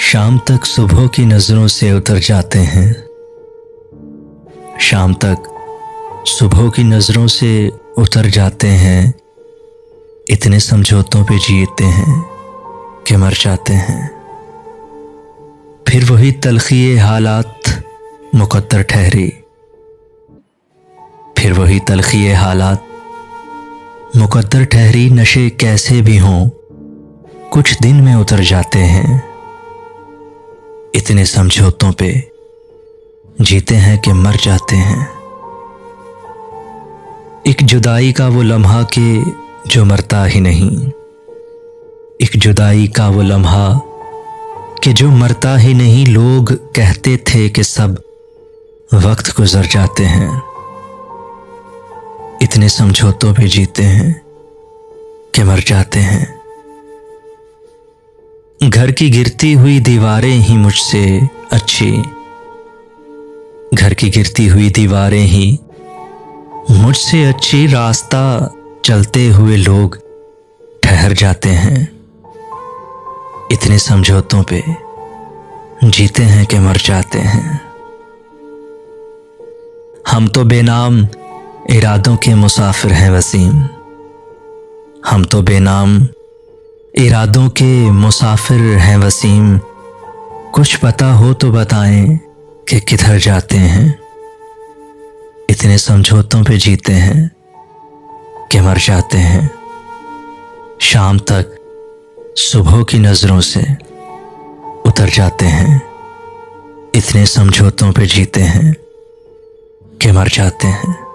शाम तक सुबह की नजरों से उतर जाते हैं। शाम तक सुबह की नजरों से उतर जाते हैं। इतने समझौतों पे जीते हैं कि मर जाते हैं। फिर वही तलखी हालात मुकद्दर ठहरी। फिर वही तलखी हालात मुकद्दर ठहरी। नशे कैसे भी हों कुछ दिन में उतर जाते हैं। इतने समझौतों पे जीते हैं कि मर जाते हैं। एक जुदाई का वो लम्हा के जो मरता ही नहीं। एक जुदाई का वो लम्हा कि जो मरता ही नहीं। लोग कहते थे कि सब वक्त गुजर जाते हैं। इतने समझौतों पे जीते हैं कि मर जाते हैं। घर की गिरती हुई दीवारें ही मुझसे अच्छी। घर की गिरती हुई दीवारें ही मुझसे अच्छी। रास्ता चलते हुए लोग ठहर जाते हैं। इतने समझौतों पे जीते हैं कि मर जाते हैं। हम तो बेनाम इरादों के मुसाफिर हैं वसीम। हम तो बेनाम इरादों के मुसाफिर हैं वसीम। कुछ पता हो तो बताएं कि किधर जाते हैं। इतने समझौतों पे जीते हैं कि मर जाते हैं। शाम तक सुबह की नजरों से उतर जाते हैं। इतने समझौतों पे जीते हैं कि मर जाते हैं।